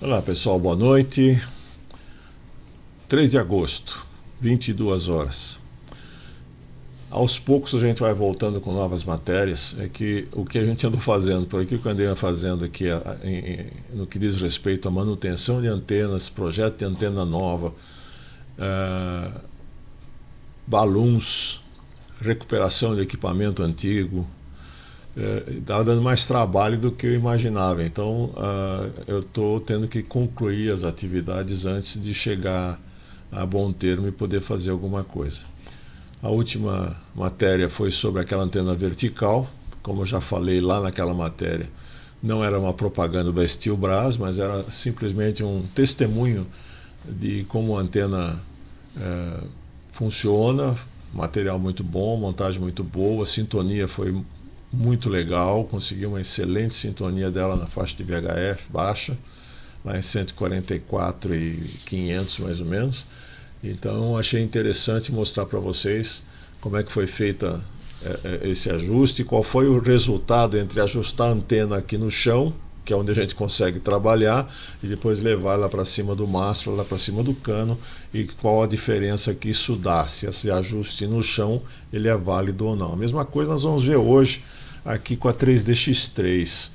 Olá pessoal, boa noite. 3 de agosto, 22 horas. Aos poucos a gente vai voltando com novas matérias. É que o que a gente andou fazendo, por aqui que eu andei fazendo aqui no que diz respeito à manutenção de antenas, projeto de antena nova, balloons, recuperação de equipamento antigo, está dando mais trabalho do que eu imaginava. Então eu estou tendo que concluir as atividades antes de chegar a bom termo e poder fazer alguma coisa. A última matéria foi sobre aquela antena vertical. Como eu já falei lá naquela matéria, não era uma propaganda da Steelbras, mas era simplesmente um testemunho de como a antena funciona. Material muito bom, montagem muito boa, a sintonia foi muito legal, consegui uma excelente sintonia dela na faixa de VHF baixa, lá em 144.500 mais ou menos. Então achei interessante mostrar para vocês como é que foi feita esse ajuste, qual foi o resultado entre ajustar a antena aqui no chão, que é onde a gente consegue trabalhar, e depois levar lá para cima do mastro, lá para cima do cano, e qual a diferença que isso dá, se esse ajuste no chão ele é válido ou não. A mesma coisa nós vamos ver hoje aqui com a 3DX3.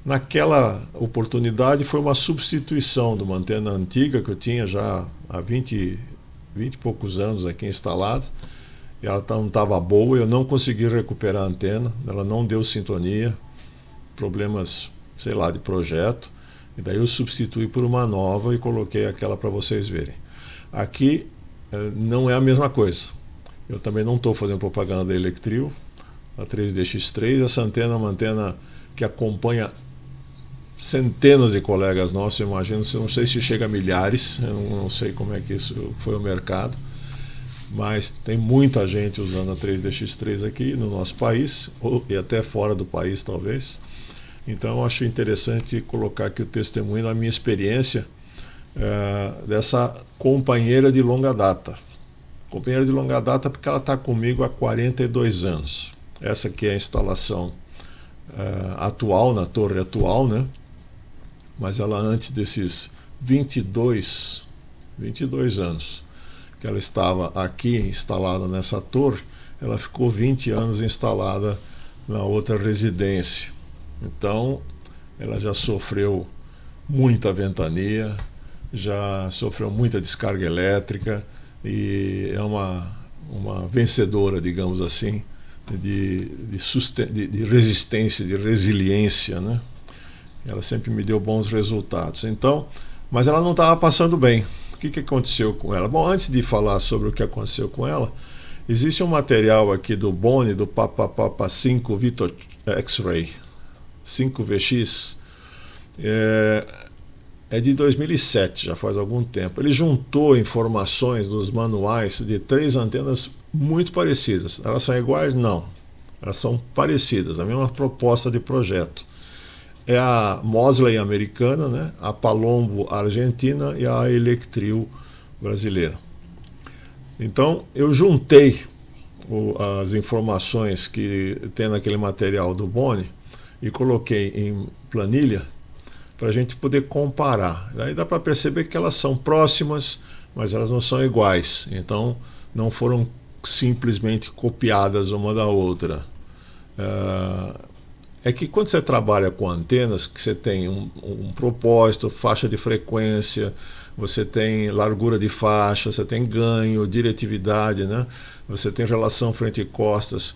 Naquela oportunidade foi uma substituição de uma antena antiga que eu tinha já há 20 e poucos anos aqui instalada. Ela não estava boa, eu não consegui recuperar a antena, ela não deu sintonia, problemas, sei lá, de projeto, e daí eu substituí por uma nova e coloquei aquela para vocês verem. Aqui não é a mesma coisa, eu também não estou fazendo propaganda da Electrio, a 3DX3, essa antena é uma antena que acompanha centenas de colegas nossos, eu imagino, não sei se chega a milhares, eu não sei como é que isso foi o mercado, mas tem muita gente usando a 3DX3 aqui no nosso país, e até fora do país talvez. Então eu acho interessante colocar aqui o testemunho da minha experiência dessa companheira de longa data. Companheira de longa data porque ela está comigo há 42 anos. Essa aqui é a instalação atual, na torre atual, né? Mas ela antes desses 22 anos que ela estava aqui instalada nessa torre, ela ficou 20 anos instalada na outra residência. Então ela já sofreu muita ventania, já sofreu muita descarga elétrica e é uma vencedora, digamos assim, de resistência, de resiliência, né? Ela sempre me deu bons resultados. Então, mas ela não estava passando bem. O que aconteceu com ela? Bom, antes de falar sobre o que aconteceu com ela, existe um material aqui do Boni, do Papa 5 Victor X-Ray 5VX, é de 2007, já faz algum tempo. Ele juntou informações dos manuais de 3 antenas muito parecidas. Elas são iguais? Não. Elas são parecidas, a mesma proposta de projeto. É a Mosley americana, né? A Palombo argentina e a Electrio brasileira. Então eu juntei as informações que tem naquele material do Boni e coloquei em planilha para a gente poder comparar. Aí dá para perceber que elas são próximas, mas elas não são iguais. Então não foram simplesmente copiadas uma da outra. É que quando você trabalha com antenas, que você tem um propósito, faixa de frequência, você tem largura de faixa, você tem ganho, diretividade, né? Você tem relação frente e costas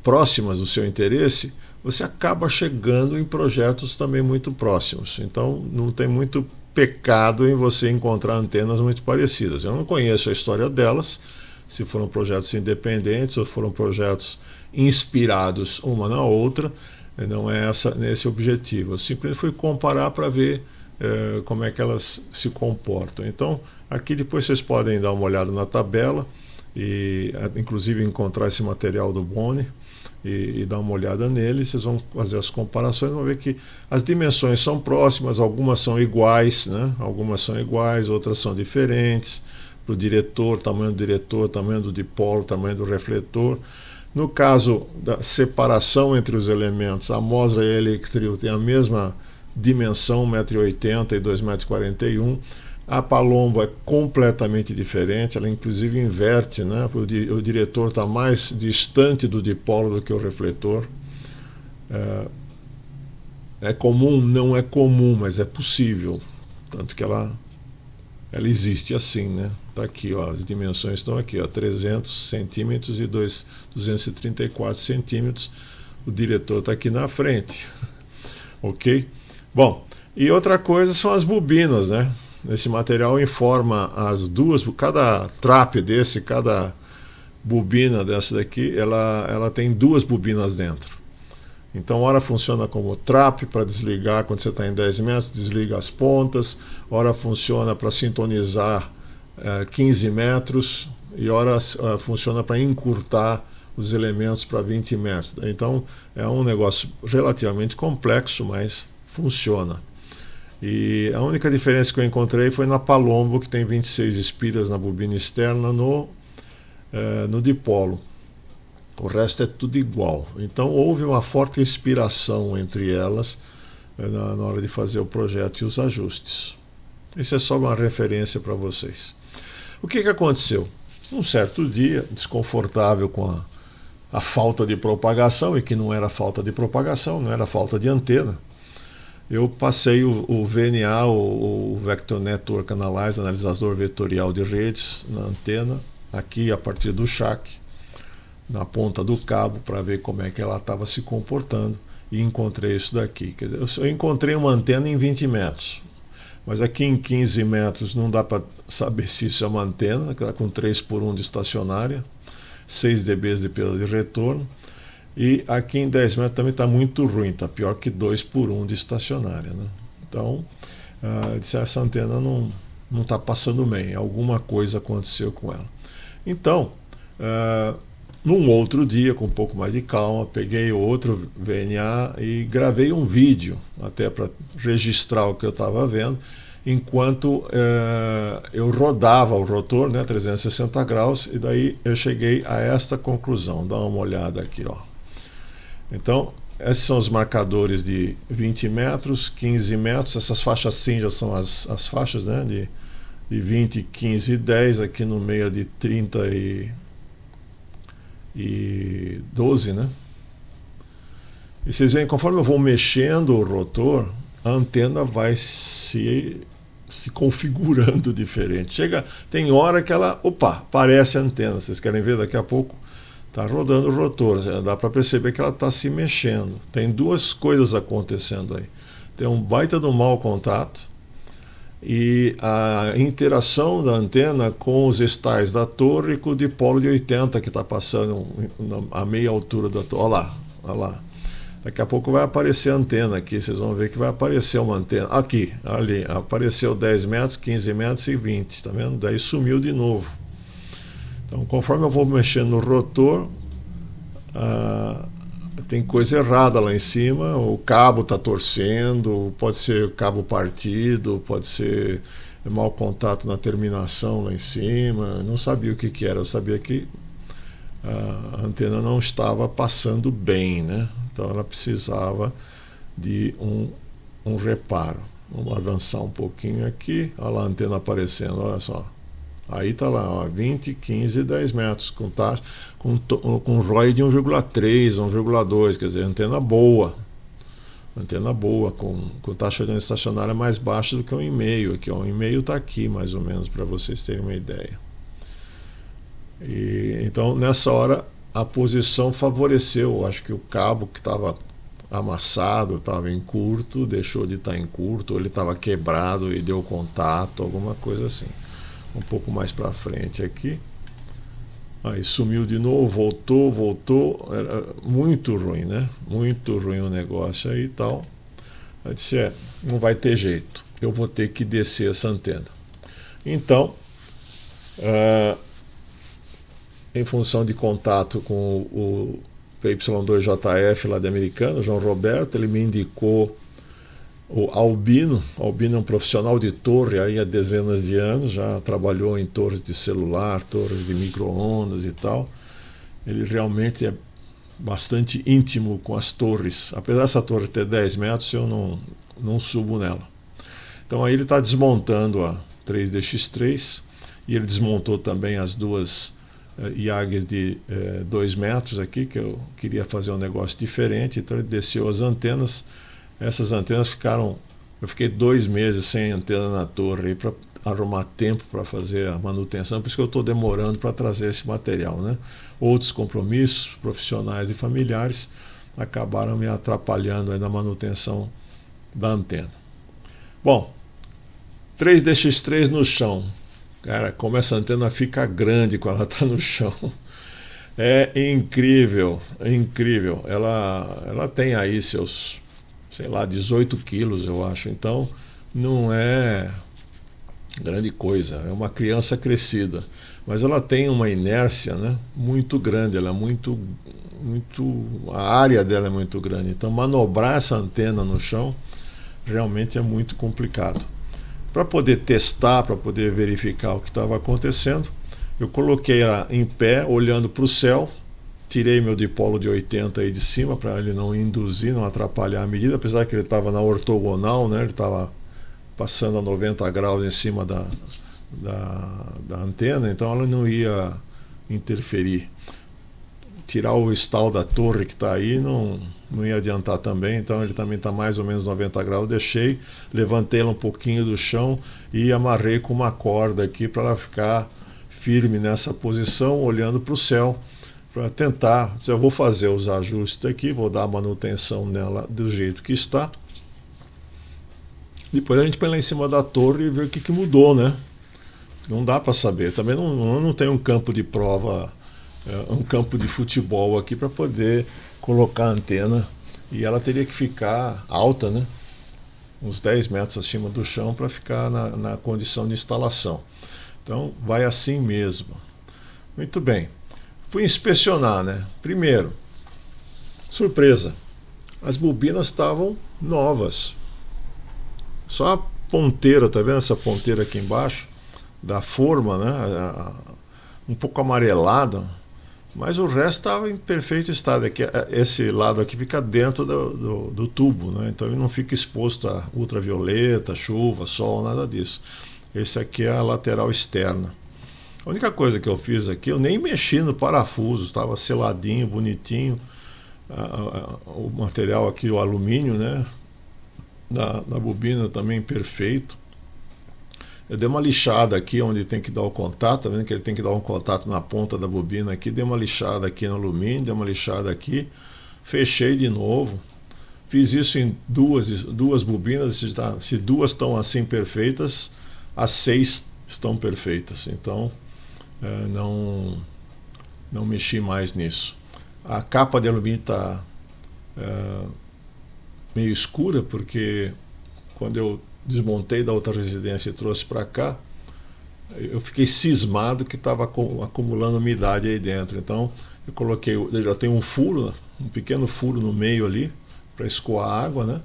próximas do seu interesse, você acaba chegando em projetos também muito próximos. Então não tem muito pecado em você encontrar antenas muito parecidas. Eu não conheço a história delas, se foram projetos independentes ou foram projetos inspirados uma na outra, não é nesse objetivo. Eu simplesmente fui comparar para ver como é que elas se comportam. Então aqui depois vocês podem dar uma olhada na tabela e inclusive encontrar esse material do Boni e dar uma olhada nele. Vocês vão fazer as comparações, vão ver que as dimensões são próximas, algumas são iguais, né? Algumas são iguais, outras são diferentes. Para o diretor, tamanho do diretor, tamanho do dipolo, tamanho do refletor. No caso da separação entre os elementos, a Mosley e a Electrio tem a mesma dimensão 1,80 m e 2,41 m. A Palombo é completamente diferente, ela inclusive inverte, né? O diretor está mais distante do dipolo do que o refletor. É comum? Não é comum, mas é possível. Tanto que ela existe assim, né? Está aqui, ó, as dimensões estão aqui, ó, 300 centímetros e 234 centímetros. O diretor está aqui na frente. Ok? Bom, e outra coisa são as bobinas, né? Esse material informa as duas, cada trap desse, cada bobina dessa daqui, ela tem duas bobinas dentro. Então, ora funciona como trap para desligar quando você está em 10 metros, desliga as pontas, ora funciona para sintonizar 15 metros e ora funciona para encurtar os elementos para 20 metros. Então, é um negócio relativamente complexo, mas funciona. E a única diferença que eu encontrei foi na Palombo, que tem 26 espiras na bobina externa no dipolo. O resto é tudo igual. Então houve uma forte inspiração entre elas na hora de fazer o projeto e os ajustes. Isso é só uma referência para vocês. O que aconteceu? Um certo dia, desconfortável com a falta de propagação, e que não era falta de propagação, não era falta de antena, eu passei o VNA, o Vector Network Analyzer, analisador vetorial de redes, na antena, aqui a partir do chac, na ponta do cabo, para ver como é que ela estava se comportando, e encontrei isso daqui. Quer dizer, eu encontrei uma antena em 20 metros, mas aqui em 15 metros não dá para saber se isso é uma antena, que está com 3/1 de estacionária, 6 dB de perda de retorno, e aqui em 10 metros também está muito ruim, está pior que 2/1 de estacionária, né? Então, essa antena não está passando bem, alguma coisa aconteceu com ela. Então, num outro dia, com um pouco mais de calma, peguei outro VNA e gravei um vídeo, até para registrar o que eu estava vendo, enquanto eu rodava o rotor, né, 360 graus, e daí eu cheguei a esta conclusão. Dá uma olhada aqui, ó. Então, esses são os marcadores de 20 metros, 15 metros, essas faixas cinzas são as faixas, né, de 20, 15 e 10, aqui no meio de 30 e 12, né? E vocês veem, conforme eu vou mexendo o rotor, a antena vai se configurando diferente. Tem hora que ela, aparece a antena. Vocês querem ver daqui a pouco? Está rodando o rotor, dá para perceber que ela está se mexendo. Tem duas coisas acontecendo aí. Tem um baita do mau contato e a interação da antena com os estais da torre e com o dipolo de 80 que está passando a meia altura da torre. Olha lá. Daqui a pouco vai aparecer a antena aqui, vocês vão ver que vai aparecer uma antena. Aqui, ali, apareceu 10 metros, 15 metros e 20, tá vendo? Daí sumiu de novo. Então, conforme eu vou mexendo no rotor, tem coisa errada lá em cima, o cabo está torcendo, pode ser cabo partido, pode ser mau contato na terminação lá em cima. Não sabia o que era, eu sabia que a antena não estava passando bem, né? Então ela precisava de um reparo. Vamos avançar um pouquinho aqui, olha lá a antena aparecendo, olha só. Aí está lá, ó, 20, 15 e 10 metros, com ROI de 1,3, 1,2, quer dizer, antena boa, com taxa de estacionária mais baixa do que 1,5, aqui, ó, 1,5 está aqui mais ou menos, para vocês terem uma ideia. Então, nessa hora, a posição favoreceu, acho que o cabo que estava amassado, estava em curto, deixou de estar em curto, ou ele estava quebrado e deu contato, alguma coisa assim. Um pouco mais para frente aqui, aí sumiu de novo, voltou, era muito ruim, né? Muito ruim o negócio aí e tal. Eu disse, não vai ter jeito, eu vou ter que descer essa antena. Então, em função de contato com o PY2JF lá de americano, o João Roberto, ele me indicou o Albino. Albino é um profissional de torre aí há dezenas de anos, já trabalhou em torres de celular, torres de micro-ondas e tal. Ele realmente é bastante íntimo com as torres. Apesar dessa torre ter 10 metros, eu não subo nela. Então aí ele está desmontando a 3DX3 e ele desmontou também as duas IAGs de 2 metros aqui, que eu queria fazer um negócio diferente, então ele desceu as antenas. Essas antenas ficaram, eu fiquei 2 meses sem antena na torre para arrumar tempo para fazer a manutenção, por isso que eu estou demorando para trazer esse material, né? Outros compromissos profissionais e familiares acabaram me atrapalhando aí na manutenção da antena. Bom, 3DX3 no chão. Cara, como essa antena fica grande quando ela está no chão. É incrível, é incrível. Ela tem aí seus, sei lá, 18 quilos, eu acho. Então, não é grande coisa. É uma criança crescida. Mas ela tem uma inércia, né, muito grande. Ela é a área dela é muito grande. Então, manobrar essa antena no chão realmente é muito complicado. Para poder testar, para poder verificar o que estava acontecendo, eu coloquei ela em pé, olhando para o céu, tirei meu dipolo de 80 aí de cima, para ele não induzir, não atrapalhar a medida, apesar que ele estava na ortogonal, né? Ele estava passando a 90 graus em cima da antena, então ela não ia interferir. Tirar o stall da torre que está aí não ia adiantar também, então ele também está mais ou menos 90 graus. Eu deixei, levantei ela um pouquinho do chão e amarrei com uma corda aqui para ela ficar firme nessa posição, olhando para o céu, para tentar. Eu vou fazer os ajustes aqui, vou dar a manutenção nela do jeito que está. Depois a gente põe lá em cima da torre e vê o que mudou, né? Não dá para saber. Também não tem um campo de prova, um campo de futebol aqui para poder colocar a antena, e ela teria que ficar alta, né? Uns 10 metros acima do chão para ficar na condição de instalação. Então vai assim mesmo. Muito bem. Fui inspecionar, né? Primeiro, surpresa, as bobinas estavam novas. Só a ponteira, tá vendo essa ponteira aqui embaixo? Da forma, né? Um pouco amarelada, mas o resto estava em perfeito estado. Aqui, esse lado aqui fica dentro do tubo, né? Então ele não fica exposto a ultravioleta, chuva, sol, nada disso. Esse aqui é a lateral externa. A única coisa que eu fiz aqui, eu nem mexi no parafuso, estava seladinho, bonitinho. O material aqui, o alumínio, né? Da bobina também perfeito. Eu dei uma lixada aqui onde tem que dar o contato, tá vendo que ele tem que dar um contato na ponta da bobina aqui, dei uma lixada aqui no alumínio, dei uma lixada aqui, fechei de novo, fiz isso em duas bobinas, se duas estão assim perfeitas, as 6 estão perfeitas, então não mexi mais nisso. A capa de alumínio está meio escura, porque quando eu desmontei da outra residência e trouxe para cá, eu fiquei cismado que estava acumulando umidade aí dentro. Então eu coloquei, já tem um furo, um pequeno furo no meio ali para escoar a água, né?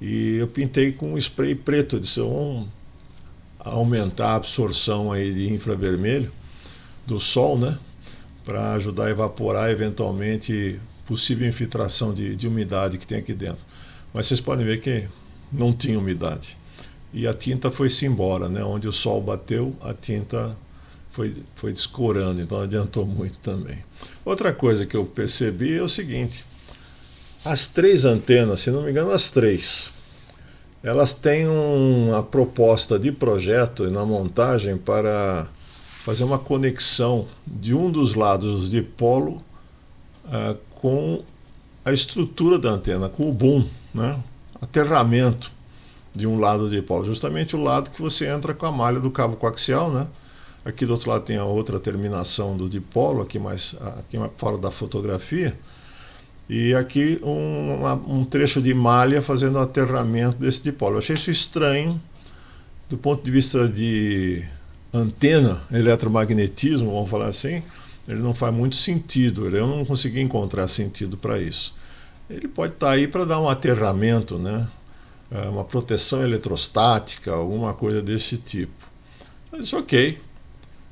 E eu pintei com um spray preto, de aumentar a absorção aí de infravermelho do sol, né? Para ajudar a evaporar eventualmente possível infiltração de umidade que tem aqui dentro. Mas vocês podem ver que não tinha umidade. E a tinta foi-se embora, né? Onde o sol bateu, a tinta foi descorando, então adiantou muito também. Outra coisa que eu percebi é o seguinte: as 3 antenas, se não me engano, as 3, elas têm uma proposta de projeto na montagem para fazer uma conexão de um dos lados do dipolo com a estrutura da antena, com o boom, né? Aterramento de um lado do dipolo, justamente o lado que você entra com a malha do cabo coaxial, né? Aqui do outro lado tem a outra terminação do dipolo, aqui mais fora da fotografia, e aqui um trecho de malha fazendo o aterramento desse dipolo. Eu achei isso estranho do ponto de vista de antena, eletromagnetismo, vamos falar assim. Ele não faz muito sentido, eu não consegui encontrar sentido para isso. Ele pode estar aí para dar um aterramento, né? Uma proteção eletrostática, alguma coisa desse tipo. Mas ok,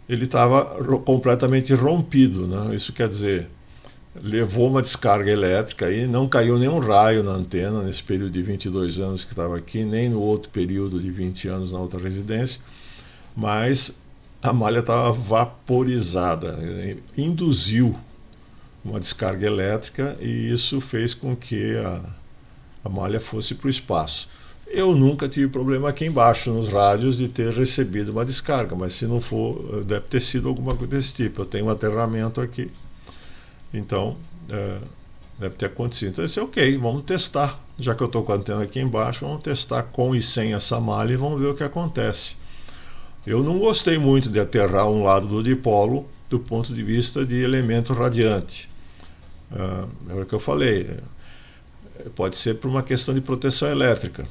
ele estava completamente rompido, né? Isso quer dizer, levou uma descarga elétrica e não caiu nenhum raio na antena nesse período de 22 anos que estava aqui, nem no outro período de 20 anos na outra residência, mas a malha estava vaporizada, induziu uma descarga elétrica e isso fez com que a malha fosse para o espaço. Eu nunca tive problema aqui embaixo nos rádios de ter recebido uma descarga, mas se não for, deve ter sido alguma coisa desse tipo. Eu tenho um aterramento aqui, então deve ter acontecido. Então eu disse, ok, vamos testar. Já que eu estou com a antena aqui embaixo, vamos testar com e sem essa malha e vamos ver o que acontece. Eu não gostei muito de aterrar um lado do dipolo do ponto de vista de elemento radiante. É o que eu falei, pode ser por uma questão de proteção elétrica.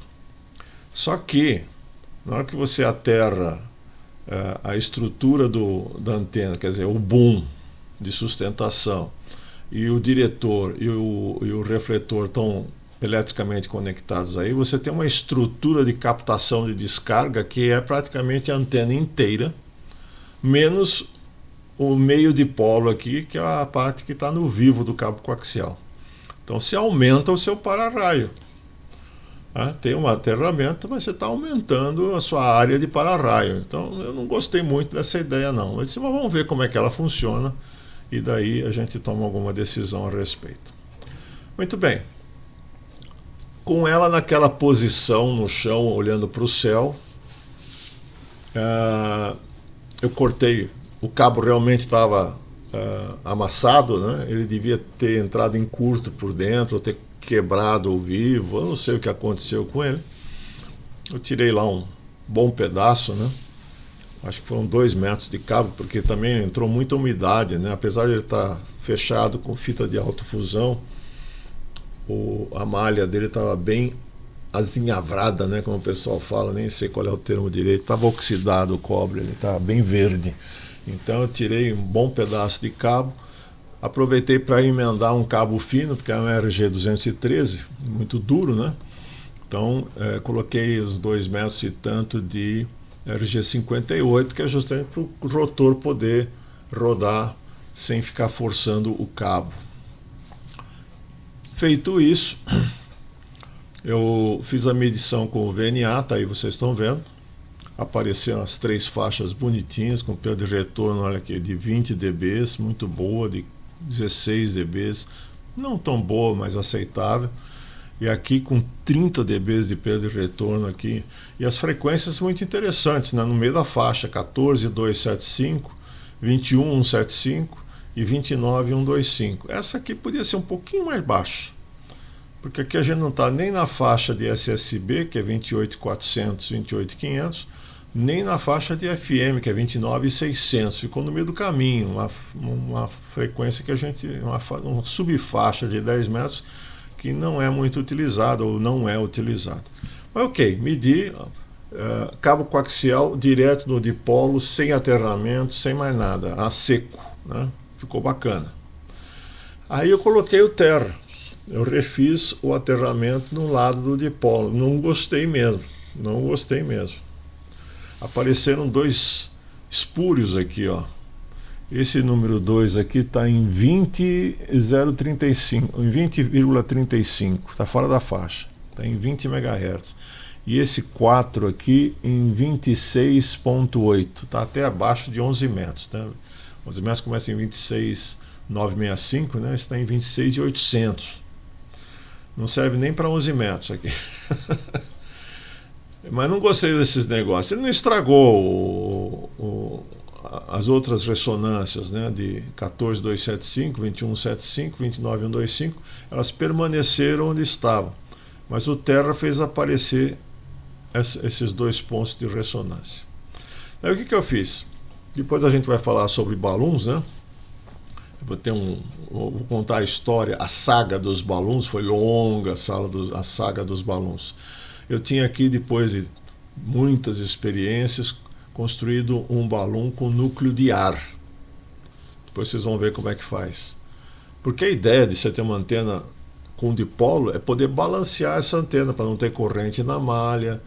Só que, na hora que você aterra a estrutura da antena, quer dizer, o boom de sustentação, e o diretor e o refletor estão eletricamente conectados aí, você tem uma estrutura de captação de descarga que é praticamente a antena inteira, menos o meio dipolo aqui, que é a parte que está no vivo do cabo coaxial. Então se aumenta o seu para-raio. Tem um aterramento, mas você está aumentando a sua área de para-raio. Então eu não gostei muito dessa ideia não. Eu disse, mas vamos ver como é que ela funciona e daí a gente toma alguma decisão a respeito. Muito bem. Com ela naquela posição no chão, olhando para o céu, eu cortei. O cabo realmente estava amassado, né? Ele devia ter entrado em curto por dentro, ou ter quebrado ao vivo, eu não sei o que aconteceu com ele. Eu tirei lá um bom pedaço, né? Acho que foram 2 metros de cabo, porque também entrou muita umidade, né? Apesar de ele estar fechado com fita de autofusão, a malha dele estava bem azinhavrada, né? Como o pessoal fala, nem sei qual é o termo direito, estava oxidado o cobre, ele estava bem verde. Então eu tirei um bom pedaço de cabo, aproveitei para emendar um cabo fino, porque é um RG213, muito duro, né? Então coloquei os 2 metros e tanto de RG58, que é justamente para o rotor poder rodar sem ficar forçando o cabo. Feito isso, eu fiz a medição com o VNA, tá aí, vocês estão vendo. Apareceram as 3 faixas bonitinhas, com perda de retorno, olha aqui, de 20 dB, muito boa, de 16 dB, não tão boa, mas aceitável. E aqui com 30 dB de perda de retorno aqui. E as frequências muito interessantes, né? No meio da faixa, 14.275, 21.175 e 29.125. Essa aqui podia ser um pouquinho mais baixa, porque aqui a gente não está nem na faixa de SSB, que é 28.400, 28.500, nem na faixa de FM, que é 29.600. Ficou no meio do caminho, uma frequência que a gente, uma subfaixa de 10 metros que não é muito utilizada ou não é utilizada. Mas ok, medi cabo coaxial direto no dipolo, sem aterramento, sem mais nada, a seco, né? Ficou bacana. Aí eu coloquei o terra. Eu refiz o aterramento no lado do dipolo. Não gostei mesmo. Não gostei mesmo. Apareceram 2 espúrios aqui, ó. Esse número 2 aqui está em 20,035, em 20,35, está fora da faixa, está em 20 MHz. E esse 4 aqui em 26,8, está até abaixo de 11 metros. Né? 11 metros começa em 26,965, né? Está em 26,800. Não serve nem para 11 metros aqui. Mas não gostei desses negócios. Ele não estragou as outras ressonâncias, né, de 14.275, 21.175, 29.125, elas permaneceram onde estavam. Mas o terra fez aparecer esses 2 pontos de ressonância. Aí o que eu fiz? Depois a gente vai falar sobre balões, né? Vou contar a história, a saga dos balões, foi longa a saga dos balões. Eu tinha aqui, depois de muitas experiências, construído um balão com núcleo de ar. Depois vocês vão ver como é que faz. Porque a ideia de você ter uma antena com dipolo é poder balancear essa antena, para não ter corrente na malha,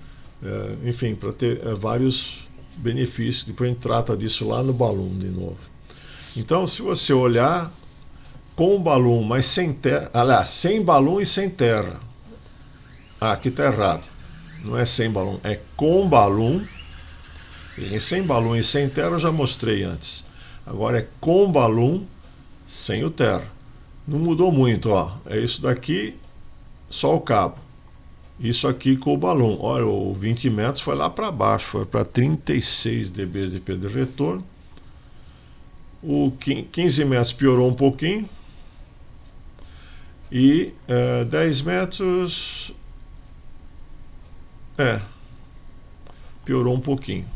enfim, para ter vários benefícios. Depois a gente trata disso lá no balão de novo. Então, se você olhar, com balão, mas sem terra. Aliás, sem balão e sem terra. Ah, aqui está errado. Não é sem balão, é com balão. E sem balão e sem terra eu já mostrei antes. Agora é com balão, sem o terra. Não mudou muito, ó. É isso daqui, só o cabo. Isso aqui com o balão. Olha, o 20 metros foi lá para baixo, foi para 36 dB de P de retorno. O 15 metros piorou um pouquinho. E 10 metros... piorou um pouquinho.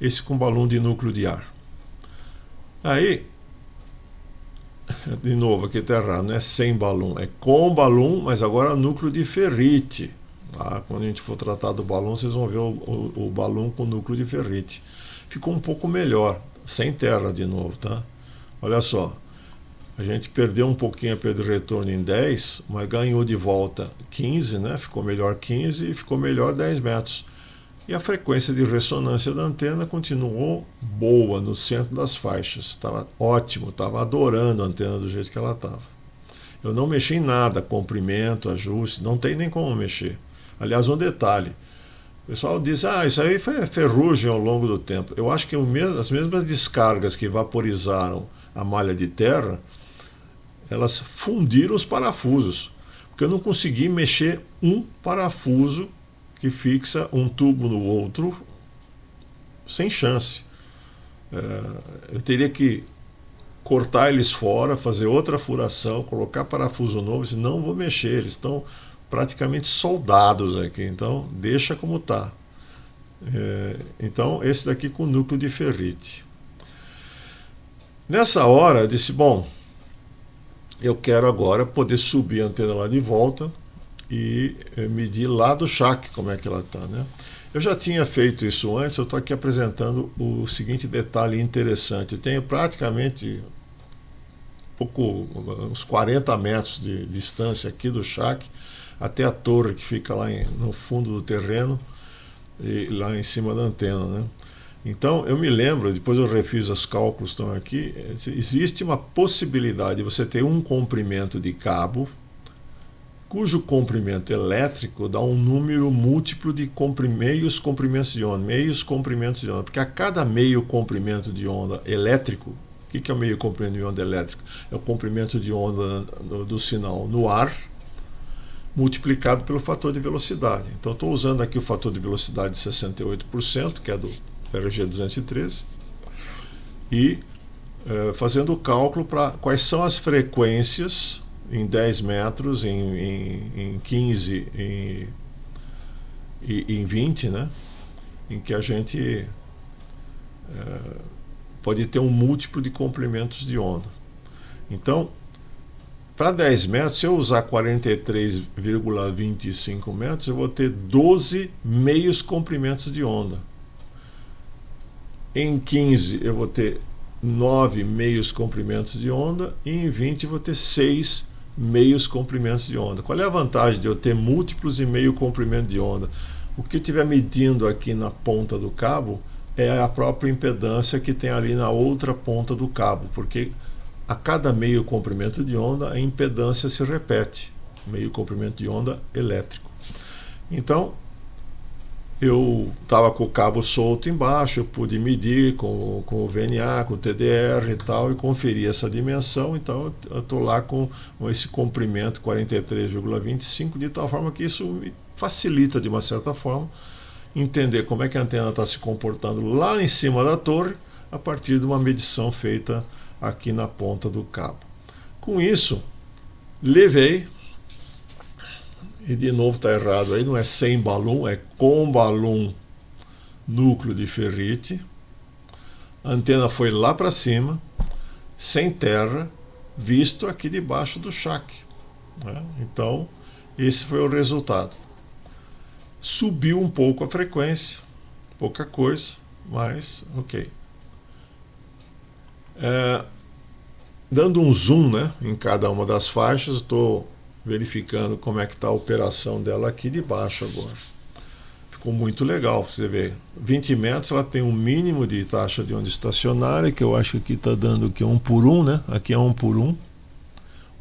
Esse com balão de núcleo de ar. Aí, de novo, aqui está errado, não é sem balão, é com balão, mas agora núcleo de ferrite. Tá? Quando a gente for tratar do balão, vocês vão ver o balão com núcleo de ferrite. Ficou um pouco melhor, sem terra de novo, tá? Olha só, a gente perdeu um pouquinho a P de retorno em 10, mas ganhou de volta 15, né? Ficou melhor 15 e ficou melhor 10 metros. E a frequência de ressonância da antena continuou boa no centro das faixas. Estava ótimo, estava adorando a antena do jeito que ela estava. Eu não mexi em nada, comprimento, ajuste, não tem nem como mexer. Aliás, um detalhe. O pessoal diz, isso aí foi ferrugem ao longo do tempo. Eu acho que as mesmas descargas que vaporizaram a malha de terra, elas fundiram os parafusos. Porque eu não consegui mexer um parafuso que fixa um tubo no outro sem chance. Eu teria que cortar eles fora, fazer outra furação, colocar parafuso novo, senão não vou mexer, eles estão praticamente soldados aqui, então deixa como está. Então esse daqui com núcleo de ferrite. Nessa hora eu disse, bom, eu quero agora poder subir a antena lá de volta e medir lá do shack como é que ela está, né? Eu já tinha feito isso antes, eu estou aqui apresentando o seguinte detalhe interessante. Eu tenho praticamente uns 40 metros de distância aqui do shack até a torre que fica lá no fundo do terreno e lá em cima da antena, né? Então eu me lembro, depois eu refiz os cálculos, estão aqui, existe uma possibilidade de você ter um comprimento de cabo cujo comprimento elétrico dá um número múltiplo de meios comprimentos de onda, porque a cada meio comprimento de onda elétrico, o que é o meio comprimento de onda elétrico? É o comprimento de onda do sinal no ar, multiplicado pelo fator de velocidade. Então estou usando aqui o fator de velocidade de 68%, que é do RG213, e fazendo o cálculo para quais são as frequências em 10 metros, em 15 e em 20, né? Em que a gente pode ter um múltiplo de comprimentos de onda. Então, para 10 metros, se eu usar 43,25 metros, eu vou ter 12 meios comprimentos de onda. Em 15 eu vou ter 9 meios comprimentos de onda e em 20 eu vou ter 6 meios comprimentos de onda. Qual é a vantagem de eu ter múltiplos e meio comprimento de onda? O que eu estiver medindo aqui na ponta do cabo é a própria impedância que tem ali na outra ponta do cabo, porque a cada meio comprimento de onda a impedância se repete, meio comprimento de onda elétrico. Então eu estava com o cabo solto embaixo, eu pude medir com o VNA, com o TDR e tal, e conferir essa dimensão. Então eu estou lá com esse comprimento 43,25, de tal forma que isso me facilita, de uma certa forma, entender como é que a antena está se comportando lá em cima da torre, a partir de uma medição feita aqui na ponta do cabo. Com isso, levei, e de novo está errado aí, não é sem balão, é com balão núcleo de ferrite. A antena foi lá para cima, sem terra, visto aqui debaixo do shack, né? Então, esse foi o resultado. Subiu um pouco a frequência, pouca coisa, mas ok. Dando um zoom, né, em cada uma das faixas, estou verificando como é que está a operação dela aqui de baixo agora. Ficou muito legal, você vê. 20 metros ela tem um mínimo de taxa de onda estacionária, que eu acho que aqui está dando que 1 por 1, né? Aqui é 1 por 1.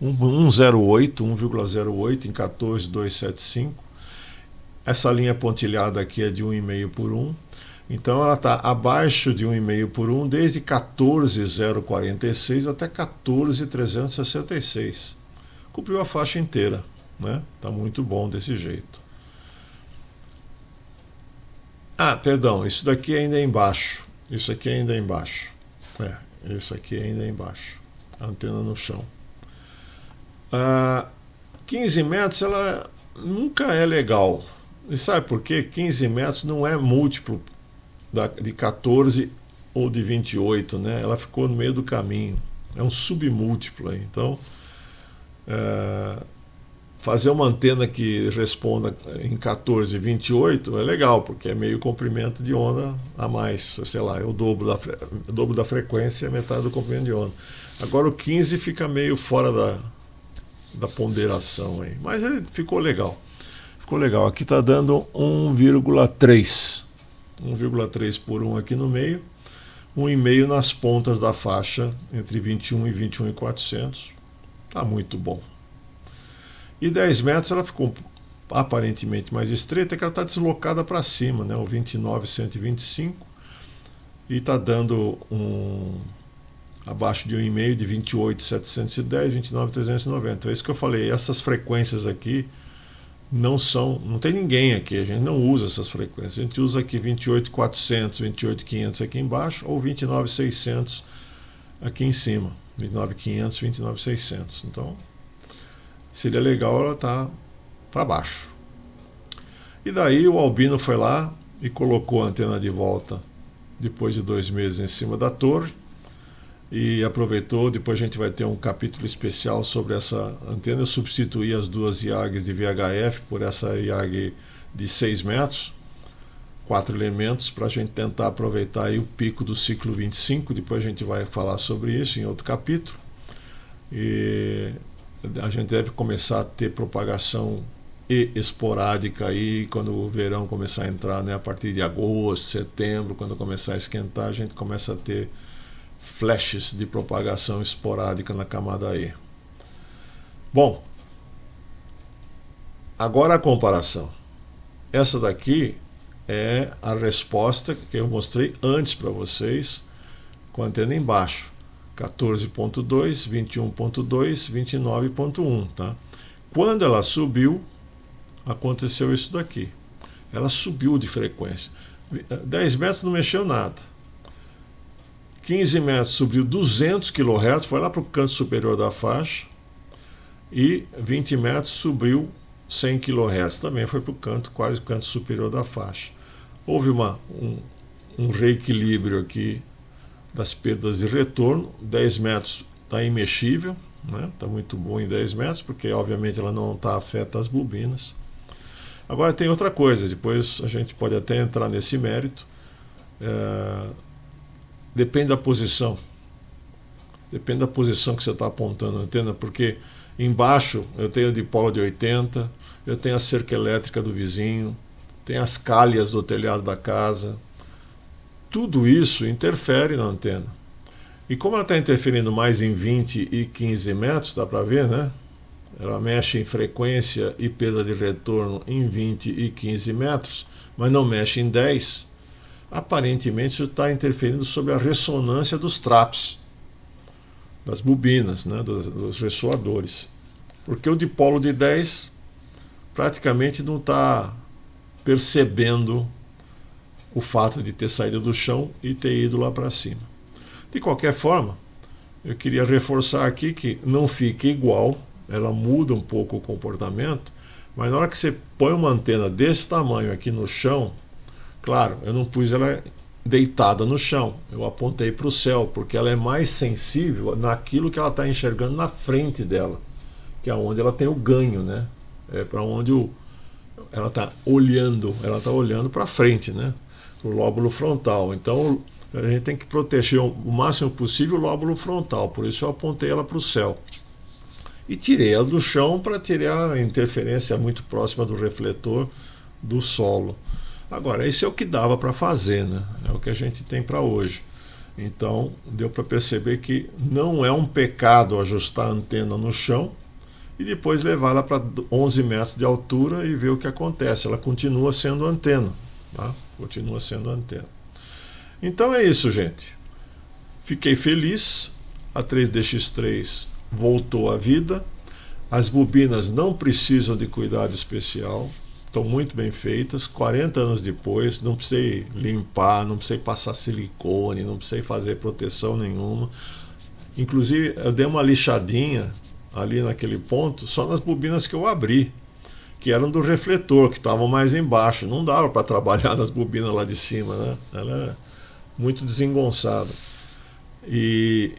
1,08 em 14,275. Essa linha pontilhada aqui é de 1,5 por 1. Então ela está abaixo de 1,5 por 1 desde 14,046 até 14,366. Cobriu a faixa inteira, né? Tá muito bom desse jeito. Ah, perdão, isso daqui ainda é embaixo. Isso aqui ainda é embaixo. Isso aqui ainda é embaixo. A antena no chão. 15 metros ela nunca é legal. E sabe por quê? 15 metros não é múltiplo de 14 ou de 28, né? Ela ficou no meio do caminho. É um submúltiplo aí. Então, fazer uma antena que responda em 14 e 28 é legal, porque é meio comprimento de onda a mais. Sei lá, é o dobro da frequência, é metade do comprimento de onda. Agora o 15 fica meio fora da ponderação aí. Mas ele ficou legal. Ficou legal. Aqui está dando 1,3. 1,3 por 1 aqui no meio. 1,5 nas pontas da faixa, entre 21 e 21.400. Está muito bom. E 10 metros ela ficou aparentemente mais estreita, que ela está deslocada para cima, né? O 29.125. E está dando abaixo de 1,5 de 28.710, 29.390. É isso que eu falei. Essas frequências aqui não tem ninguém aqui, a gente não usa essas frequências. A gente usa aqui 28.400, 28.500 aqui embaixo, ou 29.600 aqui em cima. 29.500, 29.600. Então, seria legal ela estar para baixo. E daí o Albino foi lá e colocou a antena de volta, depois de 2 meses, em cima da torre. E aproveitou, depois a gente vai ter um capítulo especial sobre essa antena. Eu substituí as duas IAGs de VHF por essa IAG de 6 metros, 4 elementos, para a gente tentar aproveitar aí o pico do ciclo 25. Depois a gente vai falar sobre isso em outro capítulo. E a gente deve começar a ter propagação esporádica aí quando o verão começar a entrar, né? A partir de agosto, setembro, quando começar a esquentar, a gente começa a ter flashes de propagação esporádica na camada E. Bom, agora a comparação. Essa daqui é a resposta que eu mostrei antes para vocês, com a antena embaixo. 14.2, 21.2, 29.1, tá? Quando ela subiu, aconteceu isso daqui. Ela subiu de frequência. 10 metros não mexeu nada. 15 metros subiu 200 kHz, foi lá para o canto superior da faixa. E 20 metros subiu 100 kHz, também foi para o canto, quase o canto superior da faixa. Houve um reequilíbrio aqui das perdas de retorno. 10 metros está imexível, né? Está muito bom em 10 metros, porque obviamente ela não está afeta às bobinas. Agora tem outra coisa, depois a gente pode até entrar nesse mérito. Depende da posição. Depende da posição que você está apontando a antena, porque embaixo eu tenho o dipolo de 80, eu tenho a cerca elétrica do vizinho, tem as calhas do telhado da casa. Tudo isso interfere na antena. E como ela está interferindo mais em 20 e 15 metros, dá para ver, né? Ela mexe em frequência e perda de retorno em 20 e 15 metros, mas não mexe em 10. Aparentemente isso está interferindo sobre a ressonância dos traps, das bobinas, né, dos ressoadores. Porque o dipolo de 10 praticamente não está percebendo o fato de ter saído do chão e ter ido lá para cima. De qualquer forma, eu queria reforçar aqui que não fica igual, ela muda um pouco o comportamento, mas na hora que você põe uma antena desse tamanho aqui no chão, claro, eu não pus ela deitada no chão, eu apontei para o céu, porque ela é mais sensível naquilo que ela está enxergando na frente dela, que é onde ela tem o ganho, né? É para onde ela está olhando para frente, né? O lóbulo frontal. Então a gente tem que proteger o máximo possível o lóbulo frontal, por isso eu apontei ela para o céu. E tirei ela do chão para tirar a interferência muito próxima do refletor do solo. Agora, isso é o que dava para fazer, né? É o que a gente tem para hoje. Então, deu para perceber que não é um pecado ajustar a antena no chão e depois levá-la para 11 metros de altura e ver o que acontece. Ela continua sendo antena, tá? Continua sendo antena. Então é isso, gente. Fiquei feliz. A 3DX3 voltou à vida. As bobinas não precisam de cuidado especial. Estão muito bem feitas, 40 anos depois, não precisei limpar, não precisei passar silicone, não precisei fazer proteção nenhuma. Inclusive, eu dei uma lixadinha ali naquele ponto, só nas bobinas que eu abri, que eram do refletor, que estavam mais embaixo. Não dava para trabalhar nas bobinas lá de cima, né? Ela é muito desengonçada. E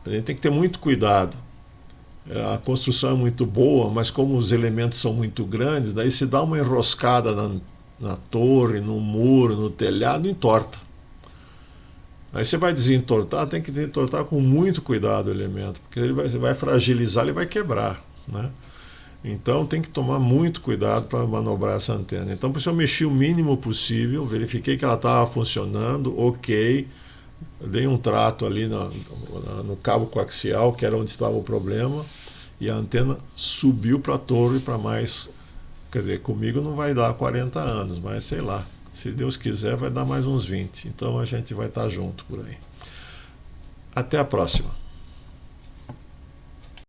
a gente tem que ter muito cuidado. A construção é muito boa, mas como os elementos são muito grandes, daí se dá uma enroscada na torre, no muro, no telhado, entorta. Aí você vai desentortar, tem que desentortar com muito cuidado o elemento, porque você vai fragilizar, ele vai quebrar, né? Então tem que tomar muito cuidado para manobrar essa antena. Então por isso eu mexi o mínimo possível, verifiquei que ela estava funcionando, ok, dei um trato ali no cabo coaxial, que era onde estava o problema, e a antena subiu para a torre para mais, quer dizer, comigo não vai dar 40 anos, mas sei lá, se Deus quiser vai dar mais uns 20, então a gente vai estar junto por aí. Até a próxima.